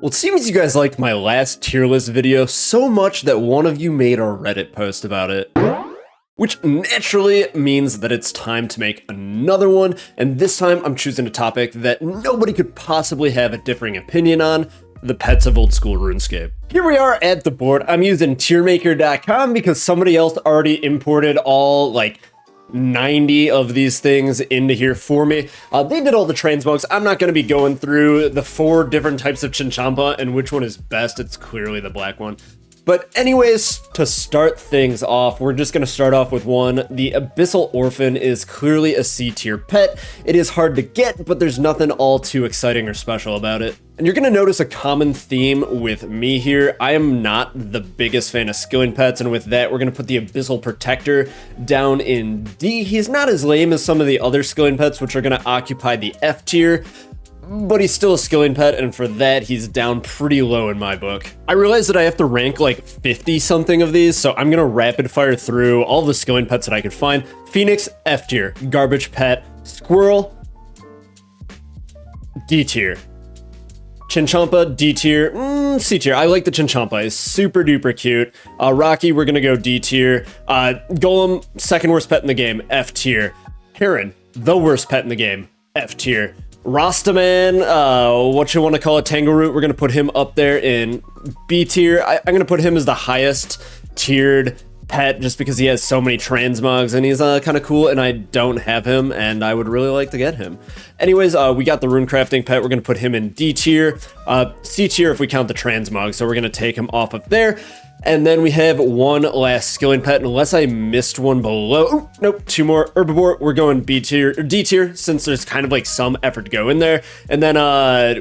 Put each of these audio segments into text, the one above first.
Well, it seems you guys liked my last tier list video so much that one of you made a Reddit post about it. Which naturally means that it's time to make another one, and this time I'm choosing a topic that nobody could possibly have a differing opinion on: the pets of Oldschool Runescape. Here we are at the board. I'm using tiermaker.com because somebody else already imported all, 90 of these things into here for me. They did all the transmogs. I'm not going to be going through the 4 different types of Chinchampa and which one is best. It's clearly the black one. But anyways, to start things off, we're just going to start off with one. The Abyssal Orphan is clearly a C tier pet. It is hard to get, but there's nothing all too exciting or special about it. And you're going to notice a common theme with me here. I am not the biggest fan of skilling pets, and with that, we're going to put the Abyssal Protector down in D. He's not as lame as some of the other skilling pets, which are going to occupy the F tier, but he's still a skilling pet, and for that, he's down pretty low in my book. I realize that I have to rank 50 something of these, so I'm gonna rapid fire through all the skilling pets that I could find. Phoenix, F tier. Garbage pet. Squirrel, D tier. Chinchampa, D tier. C tier. I like the Chinchampa. It's super duper cute. Rocky, we're gonna go D tier. Golem, second worst pet in the game, F tier. Heron, the worst pet in the game, F tier. Rastaman, what you want to call it, Tangleroot, we're going to put him up there in B tier. I'm going to put him as the highest tiered pet just because he has so many transmogs and he's kind of cool, and I don't have him and I would really like to get him. Anyways, we got the rune crafting pet. We're going to put him in D tier. C tier if we count the transmog, so we're going to take him off of there. And then we have one last skilling pet, unless I missed one below. Oh, nope, 2 more. Herbivore, we're going B tier, or D tier, since there's kind of some effort to go in there. And then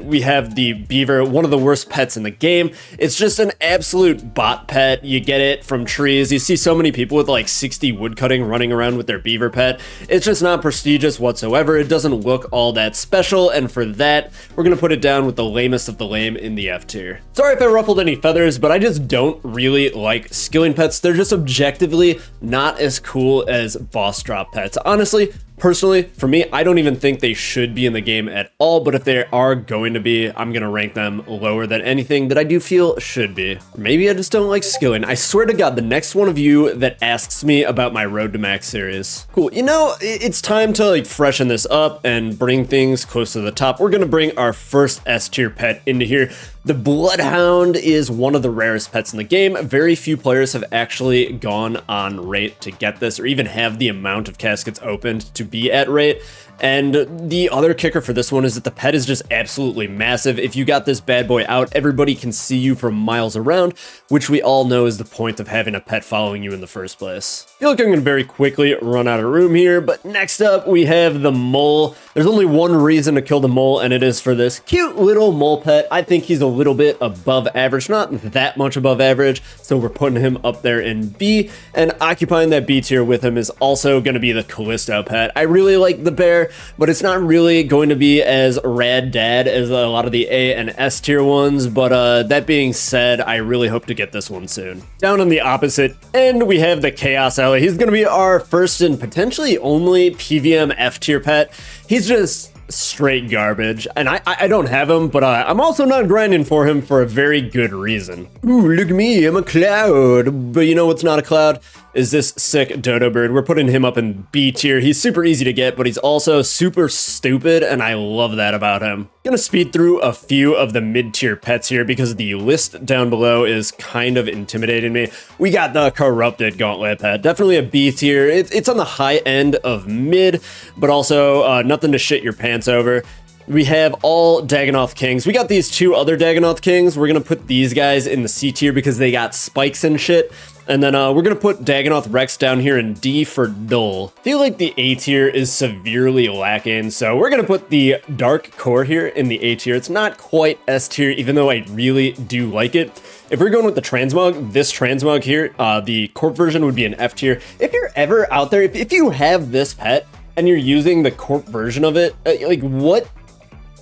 we have the beaver, one of the worst pets in the game. It's just an absolute bot pet. You get it from trees. You see so many people with 60 woodcutting running around with their beaver pet. It's just not prestigious whatsoever. It doesn't look all that special, and for that, we're gonna put it down with the lamest of the lame in the F tier. Sorry if I ruffled any feathers, but I just don't really like skilling pets. They're just objectively not as cool as boss drop pets. Honestly, personally, for me, I don't even think they should be in the game at all, but if they are going to be, I'm gonna rank them lower than anything that I do feel should be. Maybe I just don't like skilling. I swear to God, the next one of you that asks me about my Road to Max series. Cool, you know, it's time to freshen this up and bring things close to the top. We're gonna bring our first S tier pet into here. The Bloodhound is one of the rarest pets in the game. Very few players have actually gone on rate to get this, or even have the amount of caskets opened to be at rate. And the other kicker for this one is that the pet is just absolutely massive. If you got this bad boy out, everybody can see you from miles around, which we all know is the point of having a pet following you in the first place. I feel like I'm going to very quickly run out of room here, but next up we have the mole. There's only one reason to kill the mole, and it is for this cute little mole pet. I think he's a little bit above average, not that much above average, so we're putting him up there in B, and occupying that B tier with him is also going to be the Callisto pet. I really like the bear, but it's not really going to be as rad dad as a lot of the A and S tier ones, but that being said, I really hope to get this one soon. Down on the opposite end, we have the Chaos Alley. He's going to be our first and potentially only PvM F tier pet. He's just straight garbage, and I don't have him, but I'm also not grinding for him for a very good reason. Ooh, look at me, I'm a cloud. But you know what's not a cloud? Is this sick dodo bird. We're putting him up in B tier. He's super easy to get, but he's also super stupid, and I love that about him. Gonna speed through a few of the mid-tier pets here because the list down below is kind of intimidating me. We got the Corrupted Gauntlet pet, definitely a B tier. It's on the high end of mid, but also nothing to shit your pants over. We have all Dagonoth Kings. We got these 2 other Dagonoth Kings. We're gonna put these guys in the C tier because they got spikes and shit. And then we're gonna put Dagonoth Rex down here in D for dull. I feel like the A tier is severely lacking, so we're gonna put the Dark Core here in the A tier. It's not quite S tier, even though I really do like it. If we're going with the transmog, this transmog here, the Corp version would be an F tier. If you're ever out there, if you have this pet and you're using the Corp version of it,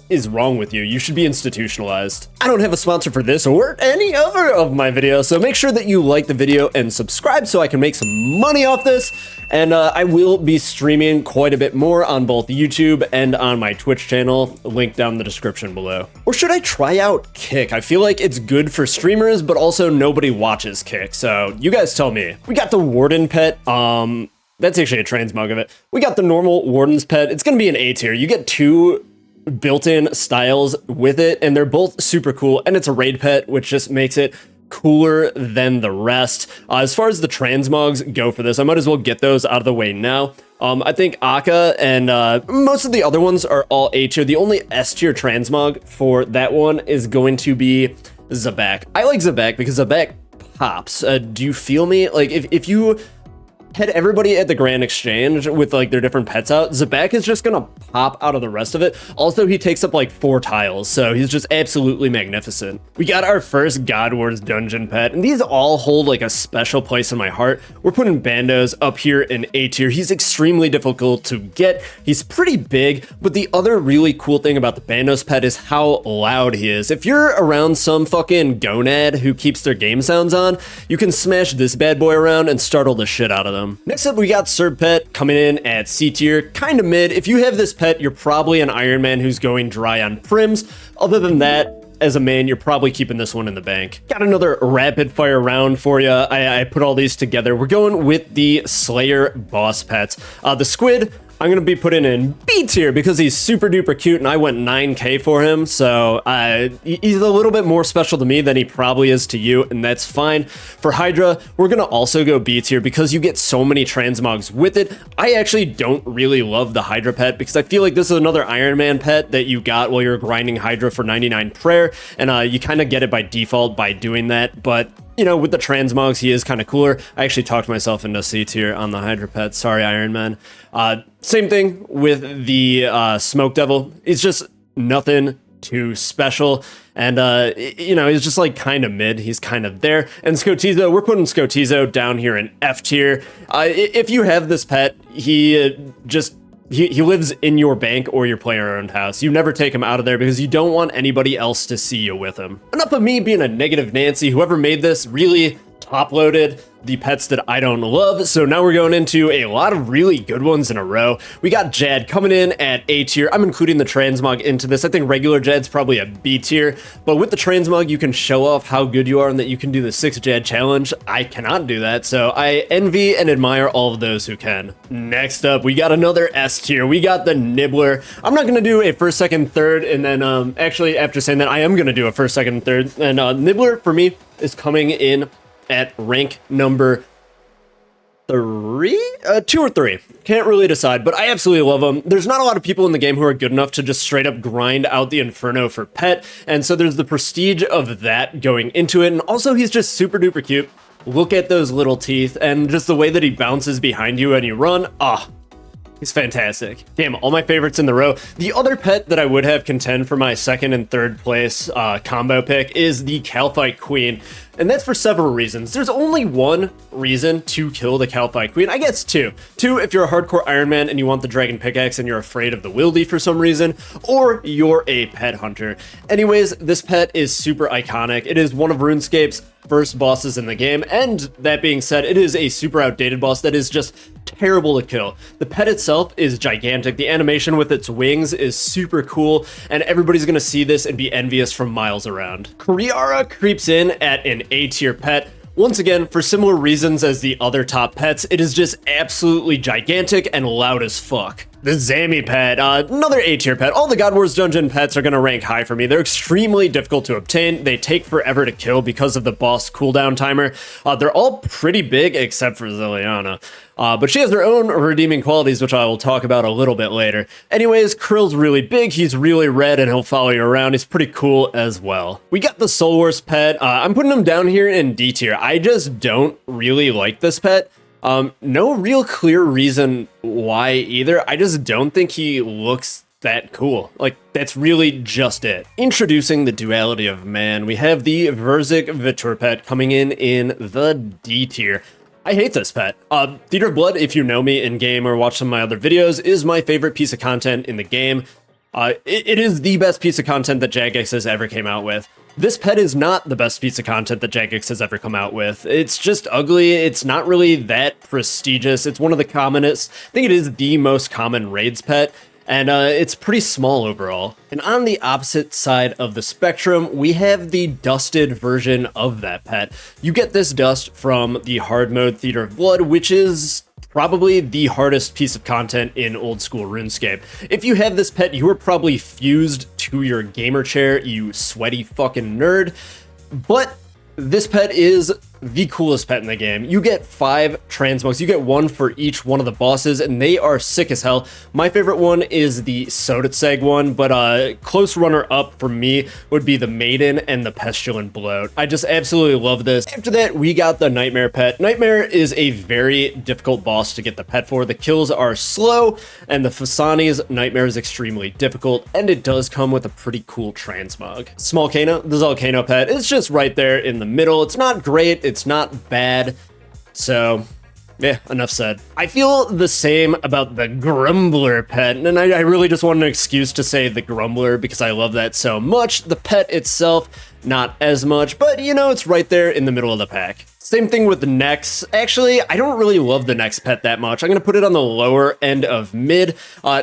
is wrong with you? You should be institutionalized. I don't have a sponsor for this or any other of my videos, so make sure that you like the video and subscribe so I can make some money off this. And I will be streaming quite a bit more on both YouTube and on my Twitch channel, link down in the description below. Or should I try out Kick? I feel like it's good for streamers, but also nobody watches Kick, so you guys tell me. We got the Warden pet, that's actually a transmog of it. We got the normal Warden's pet. It's gonna be an A tier. You get 2 built-in styles with it, and they're both super cool, and it's a raid pet, which just makes it cooler than the rest. As far as the transmogs go for this, I might as well get those out of the way now. I think Akka and most of the other ones are all A tier. The only S tier transmog for that one is going to be Zabak. I like Zabak because Zabak pops. Do you feel me? Like if you had everybody at the Grand Exchange with like their different pets out, Zabak is just gonna pop out of the rest of it. Also, he takes up like 4 tiles, so he's just absolutely magnificent. We got our first God Wars dungeon pet, and these all hold like a special place in my heart. We're putting Bandos up here in A tier. He's extremely difficult to get. He's pretty big, but the other really cool thing about the Bandos pet is how loud he is. If you're around some fucking gonad who keeps their game sounds on, you can smash this bad boy around and startle the shit out of them. Next up, we got Serb Pet coming in at C tier, kind of mid. If you have this pet, you're probably an Iron Man who's going dry on prims. Other than that, as a main, you're probably keeping this one in the bank. Got another rapid fire round for you. I put all these together. We're going with the Slayer boss pets. The Squid, I'm gonna be putting in B tier because he's super duper cute, and I went 9K for him, so he's a little bit more special to me than he probably is to you, and that's fine. For Hydra, we're gonna also go B tier because you get so many transmogs with it. I actually don't really love the Hydra pet because I feel like this is another Iron Man pet that you got while you're grinding Hydra for 99 prayer, and you kind of get it by default by doing that, but you know, with the transmogs, he is kind of cooler. I actually talked myself into C tier on the Hydra pet. Sorry, Iron Man. Same thing with the Smoke Devil. It's just nothing too special. And, you know, he's just like kind of mid. He's kind of there. And Scotizo, we're putting Scotizo down here in F tier. If you have this pet, he lives in your bank or your player-owned house. You never take him out of there because you don't want anybody else to see you with him. Enough of me being a negative Nancy. Whoever made this really top-loaded the pets that I don't love. So now we're going into a lot of really good ones in a row. We got Jad coming in at A tier. I'm including the transmog into this. I think regular Jad's probably a B tier, but with the transmog, you can show off how good you are and that you can do the 6 Jad challenge. I cannot do that, so I envy and admire all of those who can. Next up, we got another S tier. We got the Nibbler. I'm not gonna do a first, second, third, and then actually after saying that, I am gonna do a first, second, third, and Nibbler for me is coming in at rank number 3? 2 or 3. Can't really decide, but I absolutely love him. There's not a lot of people in the game who are good enough to just straight up grind out the Inferno for pet, and so there's the prestige of that going into it, and also he's just super duper cute. Look at those little teeth, and just the way that he bounces behind you and you run. He's fantastic. Damn, all my favorites in the row. The other pet that I would have contend for my second and third place combo pick is the Calphite Queen. And that's for several reasons. There's only one reason to kill the Calphite Queen. I guess 2. 2, if you're a hardcore Iron Man and you want the Dragon Pickaxe and you're afraid of the Wildy for some reason, or you're a pet hunter. Anyways, this pet is super iconic. It is one of RuneScape's first bosses in the game, and that being said, it is a super outdated boss that is just terrible to kill. The pet itself is gigantic. The animation with its wings is super cool, and everybody's gonna see this and be envious from miles around. Kuriara creeps in at an A tier pet. Once again, for similar reasons as the other top pets, it is just absolutely gigantic and loud as fuck. The Zami pet, another A tier pet. All the God Wars dungeon pets are gonna rank high for me. They're extremely difficult to obtain. They take forever to kill because of the boss cooldown timer. They're all pretty big except for Ziliana. But she has her own redeeming qualities, which I will talk about a little bit later. Anyways, Krill's really big, he's really red, and he'll follow you around. He's pretty cool as well. We got the Soul Wars pet. I'm putting him down here in D tier. I just don't really like this pet. No real clear reason why either. I just don't think he looks that cool. Like, that's really just it. Introducing the duality of man, we have the Verzik Vitur pet coming in the D tier. I hate this pet. Theater of Blood, if you know me in game or watch some of my other videos, is my favorite piece of content in the game. It is the best piece of content that Jagex has ever came out with. This pet is not the best piece of content that Jagex has ever come out with. It's just ugly. It's not really that prestigious. It's one of the commonest. I think it is the most common raids pet. And it's pretty small overall. And on the opposite side of the spectrum, we have the dusted version of that pet. You get this dust from the hard mode Theater of Blood, which is probably the hardest piece of content in old school RuneScape. If you have this pet, you are probably fused to your gamer chair, you sweaty fucking nerd. But this pet is the coolest pet in the game. You get 5 transmogs. You get 1 for each one of the bosses, and they are sick as hell. My favorite one is the Soditseg one, but close runner-up for me would be the Maiden and the Pestilent Bloat. I just absolutely love this. After that, we got the Nightmare pet. Nightmare is a very difficult boss to get the pet for. The kills are slow, and the Fasani's Nightmare is extremely difficult, and it does come with a pretty cool transmog. Small Kano, the Volcano pet, is just right there in the middle. It's not great. It's not bad, so yeah, enough said. I feel the same about the Grumbler pet, and I really just want an excuse to say the Grumbler because I love that so much. The pet itself, not as much, but you know, it's right there in the middle of the pack. Same thing with the Nex. Actually, I don't really love the Nex pet that much. I'm gonna put it on the lower end of mid.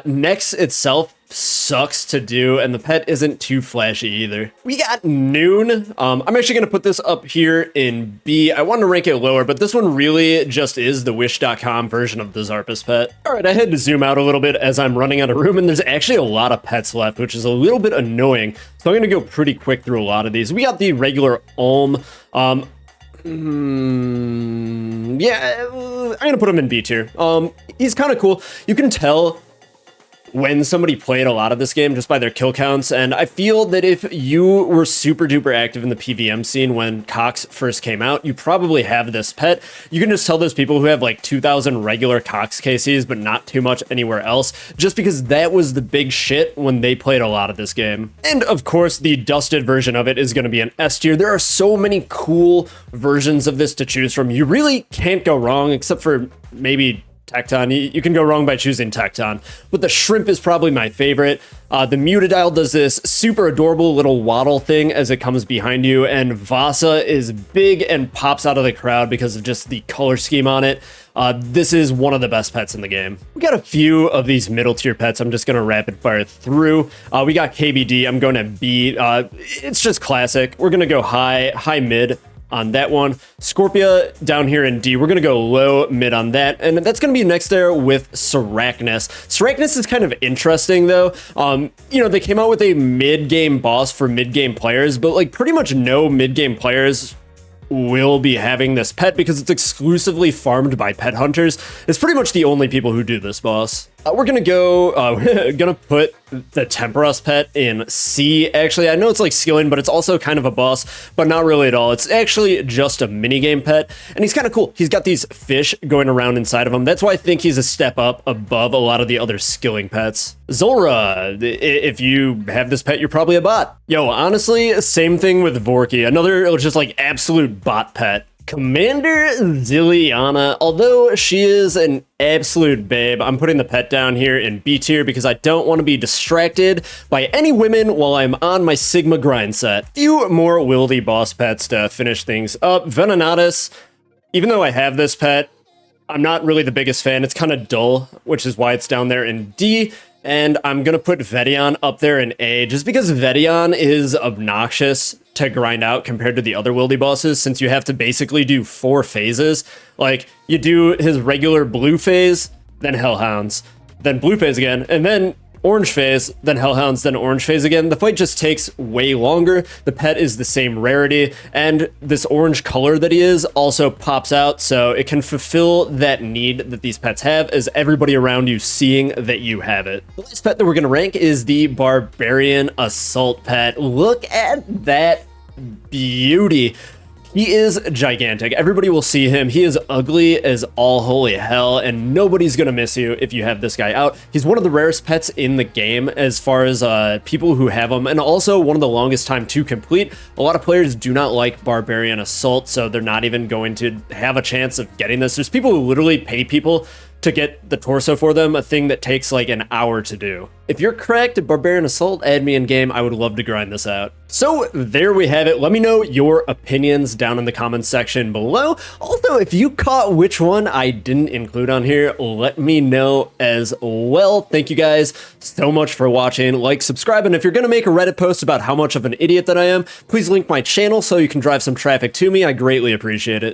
Nex itself sucks to do, and the pet isn't too flashy either. We got Noon. I'm actually gonna put this up here in B. I wanted to rank it lower, but this one really just is the Wish.com version of the Zarpus pet. All right, I had to zoom out a little bit as I'm running out of room, and there's actually a lot of pets left, which is a little bit annoying. So I'm gonna go pretty quick through a lot of these. We got the regular Ulm. Yeah, I'm gonna put him in B tier. He's kind of cool. You can tell when somebody played a lot of this game just by their kill counts, and I feel that if you were super duper active in the PvM scene when Cox first came out, you probably have this pet. You can just tell those people who have like 2,000 regular Cox KCs but not too much anywhere else, just because that was the big shit when they played a lot of this game. And of course, the dusted version of it is going to be an S tier. There are so many cool versions of this to choose from. You really can't go wrong, except for maybe Tecton. You can go wrong by choosing Tecton, but the Shrimp is probably my favorite. The Mutadile does this super adorable little waddle thing as it comes behind you, and Vasa is big and pops out of the crowd because of just the color scheme on it. This is one of the best pets in the game. We got a few of these middle tier pets. I'm just going to rapid fire through. We got KBD. I'm going to B. It's just classic. We're going to go high, mid on that one. Scorpia down here in D. We're going to go low, mid on that. And that's going to be next there with Sarachnis. Sarachnis is kind of interesting though. You know, they came out with a mid-game boss for mid-game players, but like pretty much no mid-game players will be having this pet because it's exclusively farmed by pet hunters. It's pretty much the only people who do this boss. We're gonna go, gonna put the Temperos pet in C. Actually, I know it's like skilling, but it's also kind of a boss, but not really at all. It's actually just a minigame pet, and he's kind of cool. He's got these fish going around inside of him. That's why I think he's a step up above a lot of the other skilling pets. Zulrah, if you have this pet, you're probably a bot. Yo, honestly, same thing with Vorky. Another just like absolute bot pet. Commander Zilliana, although she is an absolute babe, I'm putting the pet down here in B tier because I don't want to be distracted by any women while I'm on my Sigma grind set. Few more wildy boss pets to finish things up. Venenatus, even though I have this pet, I'm not really the biggest fan. It's kind of dull, which is why it's down there in D. And I'm going to put Vedion up there in A, just because Vedion is obnoxious to grind out compared to the other wildy bosses, since you have to basically do 4 phases. Like, you do his regular blue phase, then Hellhounds, then blue phase again, and then orange phase, then Hellhounds, then orange phase again. The fight just takes way longer. The pet is the same rarity, and this orange color that he is also pops out, so it can fulfill that need that these pets have, as everybody around you seeing that you have it. The last pet that we're going to rank is the Barbarian Assault pet. Look at that beauty. He is gigantic. Everybody will see him. He is ugly as all holy hell, and nobody's gonna miss you if you have this guy out. He's one of the rarest pets in the game as far as people who have him, and also one of the longest time to complete. A lot of players do not like Barbarian Assault, so they're not even going to have a chance of getting this. There's people who literally pay people to get the torso for them, a thing that takes like an hour to do. If you're cracked at Barbarian Assault, add me in game. I would love to grind this out. So there we have it. Let me know your opinions down in the comments section below. Also, if you caught which one I didn't include on here, let me know as well. Thank you guys so much for watching. Like, subscribe, and if you're going to make a Reddit post about how much of an idiot that I am, please link my channel so you can drive some traffic to me. I greatly appreciate it.